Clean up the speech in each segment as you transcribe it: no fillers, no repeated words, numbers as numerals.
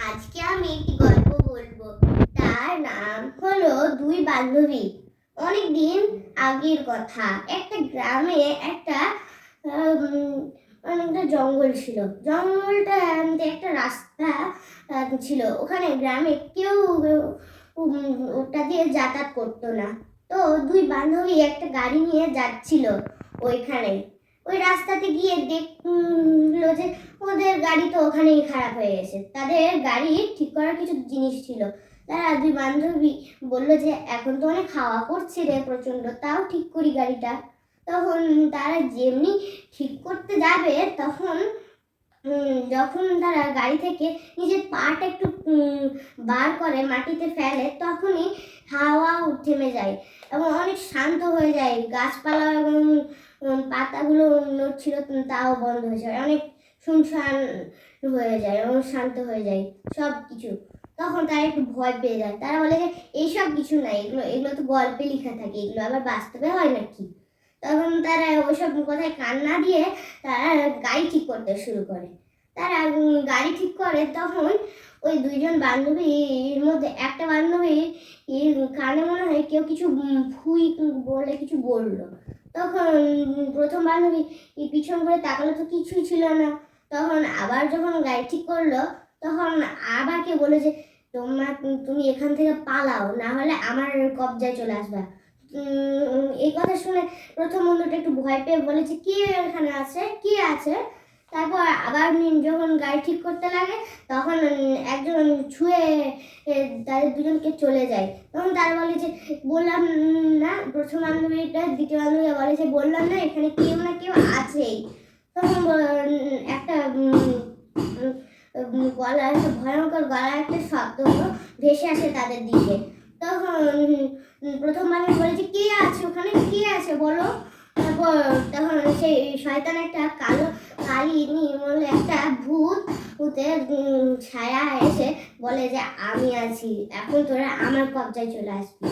আজকে আমি একটি গল্প বলবো। তার নাম হলো দুই বান্ধবী। অনেকদিন আগের কথা। একটা গ্রামে অনেকটা জঙ্গল ছিল। জঙ্গলটা একটা রাস্তা ছিল। ওখানে গ্রামে কেউ ওটা দিয়ে যাতায়াত করতো না। তো দুই বান্ধবী একটা গাড়ি নিয়ে যাচ্ছিল ওইখানে। ওই রাস্তাতে গিয়ে দেখলো যে ওদের গাড়ি তো ওখানেই খারাপ হয়ে গেছে। তাদের গাড়ি ঠিক করার কিছু জিনিস ছিল। তারা দুই বান্ধবী বললো যে এখন তো অনেক হাওয়া করছে রে প্রচন্ড, তাও ঠিক করি গাড়িটা। তখন তারা যেমনি ঠিক করতে যাবে তখন যখন তারা গাড়ি থেকে নিজের পাটা একটু বার করে মাটিতে ফেলে, তখনই হাওয়া থেমে যায় এবং অনেক শান্ত হয়ে যায়। গাছপালা এবং পাতাগুলো নড়ছিল তাও বন্ধ হয়ে যায়। অনেক শুনশান হয়ে যায় এবং শান্ত হয়ে যায় সব কিছু। তখন তারা একটু ভয় পেয়ে যায়। তারা বলে যে এইসব কিছু নাই, এগুলো এগুলো তো গল্পে লেখা থাকে, এগুলো আবার বাস্তবে হয় নাকি। তখন তারা ওইসব কথায় কান না দিয়ে তারা গাড়ি ঠিক করতে শুরু করে। তারা গাড়ি ঠিক করে। তখন ওই দুইজন বান্ধবীর মধ্যে একটা বান্ধবী কানে মনে হয় কেউ কিছু ফুই বলে কিছু বললো। তখন প্রথম বান্ধবী পিছন করে তাকালো, তো কিছুই ছিল না। তখন আবার যখন গাড়ি ঠিক করলো তখন আবার কে বলে যে তুমি এখান থেকে পালাও, না হলে আমার কবজায় চলে আসবা। এই কথা শুনে প্রথম বন্ধুটা একটু ভয় পেয়ে বলেছে কে এখানে আছে, কে আছে। তারপর আবার যখন গাড়ি ঠিক করতে লাগে তখন একজন ছুঁয়ে তাদের দুজনকে চলে যায়। তখন তারা বলে যে বললাম না, প্রথম বান্ধবীটা দ্বিতীয় বান্ধবী বলে যে বললাম না এখানে কেউ না কেউ আছেই। তখন একটা গলা, একটা ভয়ঙ্কর গলা একটা শব্দ ভেসে আসে তাদের দিকে। তখন প্রথম বান্ধবী বলে যে কে আছে ওখানে, কে আছে বলো। তারপর তখন সেই শয়তান একটা কালিনী বলে একটা ভূতের ছায়া এসে বলে যে আমি আছি, এখন তোরা আমার কবজায় চলে আসবি।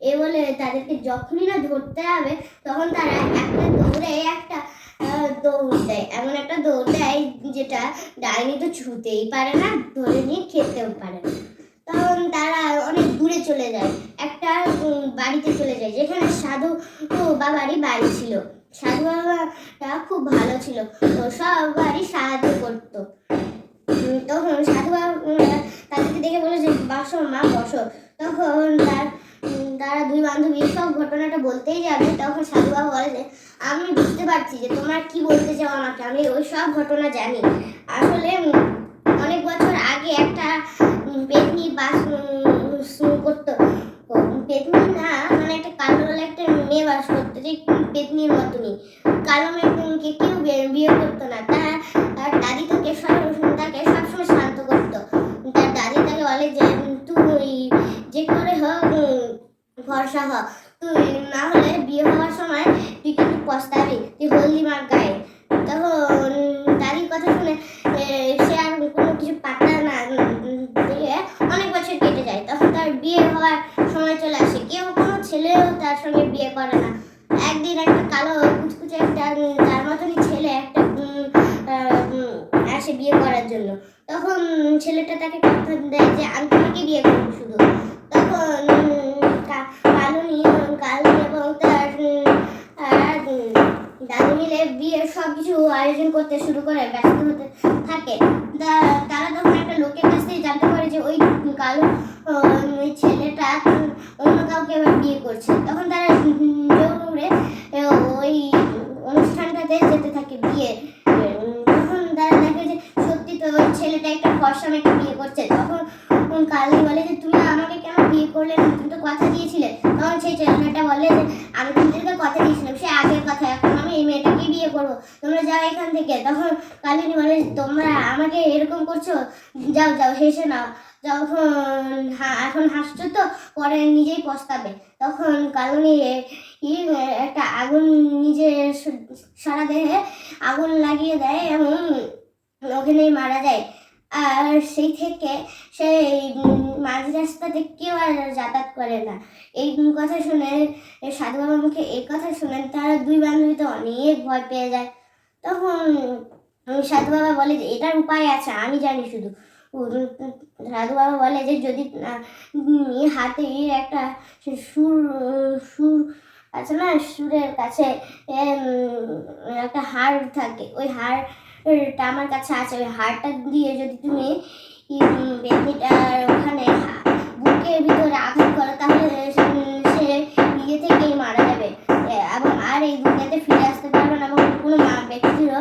এ বলে তাদেরকে যখনই না ধরতে হবে তখন তারা একটা দৌড় দেয়, এমন একটা দৌড় দেয় যেটা ডাইনি তো ছুঁতেই পারে না, ধরে নিয়ে খেতেও পারে না। তখন তারা অনেক দূরে চলে যায়, একটা বাড়িতে চলে যায় যেখানে সাধু বাবারই বাড়ি ছিল। সাধু বাবাটা খুব ভালো ছিল, সবারই সাহায্য করতো। তখন সাধু বাবা তাদেরকে দেখে বলে যে বসো মা বসো। তখন তারা দুই বান্ধবী সব ঘটনাটা বলতেই যাবে। তখন সাধু বাবা বলে যে আমি বুঝতে পারছি যে তোমরা কি বলতে চাও আমাকে, আমি ওই সব ঘটনা জানি। আসলে অনেক বছর আগে একটা পেতনি বাস করতো। পেতনি না, মানে একটা কালো একটা মেয়ে বাস করতো, যে পেতনির মতনই। কালো মেয়েকে কেউ বিয়ে করতো না। তার দাদি তাকে সবসময় শান্ত করতো। তার দাদি তাকে বলে যে তুই যে করে হোক ভরসা হ, তুই না হলে বিয়ে হওয়ার সময় তুই কিন্তু পস্তাবি, তুই হলদি মার গায়ে। তখন দাদির কথা শুনে সে আর কোনো কিছু পাত্তা না দিয়ে অনেক বছর কেটে যায়। তখন তার বিয়ে হওয়ার সময় চলে আসে। কোনো ছেলেও তার সঙ্গে বিয়ে করে না। একদিন একটা কালো কুচকুচে একটা তার মতনই ছেলে একটা আসে বিয়ে করার জন্য। তখন ছেলেটা তাকে কথা দেয় যে আমি তোমাকে বিয়ে করবো শুধু। তখন কালুনি এবং তার দাদু মিলে বিয়ের সবকিছু আয়োজন করতে শুরু করে, ব্যস্ত হতে থাকে। তারা তখন একটা লোকের কাছ থেকে জানতে পারে যে ওই কালো ওই ছেলেটা অন্য কাউকে এবার বিয়ে করছে। তখন তারা দৌড়ে ওই অনুষ্ঠানটাতে যেতে থাকে বিয়ে। তখন তারা দেখে যে সত্যি তো ওই ছেলেটা একটা ফর্সা মেয়েকে বিয়ে করছে। তখন কালী বলে যে তুমি আমাকে কেন বিয়ে করলে, তুমি তো কথা দিয়েছিলে। তখন সেই ছেলেটা বলে যে আমি তোমাদেরকে কথা দিয়েছিলাম, সে আগের কথা, এখন আমি এই মেয়েটাকে বিয়ে করবো, তোমরা যাও এখান থেকে। তখন কালিনী বলে তোমরা আমাকে এরকম করছো, যাও যাও হেসে নাও, যখন এখন হাসছো তো পরে নিজেই পস্তাবে। তখন কালুনি একটা আগুন নিজের সারা দেহে আগুন লাগিয়ে দেয় এবং ওখানেই মারা যায়। আর সেই থেকে সেই মাঝ রাস্তাতে কেউ আর যাতায়াত করে না। এই কথা শুনে সাধু বাবার মুখে এই কথা শুনে তারা দুই বান্ধবী তো অনেক ভয় পেয়ে যায়। তখন সাধু বাবা বলে যে এটার উপায় আছে, আমি জানি শুধু সাধু বাবা বলে যে যদি হাতে একটা সুর সুর আছে না, সুরের কাছে একটা হাড় থাকে, ওই হাড়টা আমার কাছে আছে, ওই হাড়টা দিয়ে যদি তুমি পেতনিটার ওখানে বুকের ভিতরে আঘাত করো তাহলে সে নিজে থেকেই মারা যাবে এবং আর এই দুনিয়াতে ফিরে আসতে পারবে না এবং কোনো ব্যক্তিরও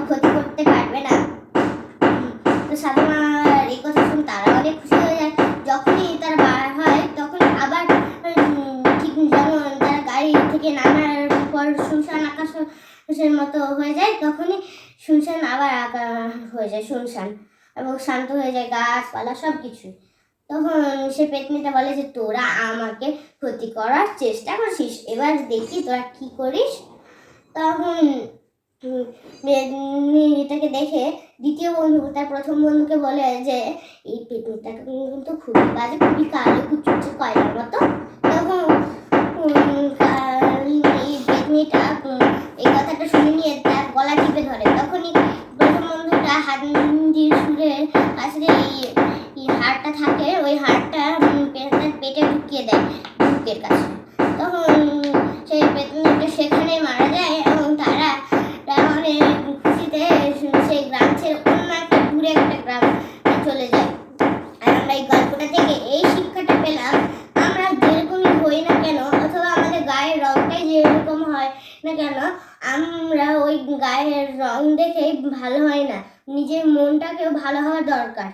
ক্ষতি করতে পারবে না। তো সাধু মার এই কথা শুনে তারা অনেক খুশি হয়ে যায়। যখনই তারা বার হয় তখন আবার ঠিক যেমন তারা গাড়ি থেকে নামার পর শুনশান আকাশের মতো হয়ে যায়, তখনই শুনশান আবার হয়ে যায় শুনশান এবং শান্ত হয়ে যায় গাছপালা সব কিছু। তখন সে পেতনিটা বলে যে তোরা আমাকে ক্ষতি করার চেষ্টা করছিস, এবার দেখি তোরা কি করিস। তখন এটাকে দেখে দ্বিতীয় বন্ধু তার প্রথম বন্ধুকে বলে যে এই পেতনিটাকে কিন্তু খুবই বাজে, খুবই কালো কুচকুচে কয়লার মতো। তখন এই পেতনিটা এই কথাটা শুনে নিয়ে তার গলা টিপে ধরে। তখনই প্রথম বন্ধুটা হাতির সুরের কাছে এই হাড়টা থাকে, ওই হাড়টা পেটে ঢুকিয়ে দেয় বুকের কাছে। তখন সেই পেতনিটা সেখানে মারা যায় এবং তারা অনেক খুশিতে সেই গ্রাম ছেড়ে অন্য একটা দূরে একটা গ্রাম চলে যায়। আর আমরা এই গল্পটা থেকে এই শিক্ষাটা পেলাম, আমরা যেরকমই হই না কেন অথবা আমাদের গায়ের রংটাই যেরকম হয় না কেন, আমরা ওই গায়ের রং দেখেই ভালো হয় না, নিজের মনটাকেও ভালো হওয়া দরকার।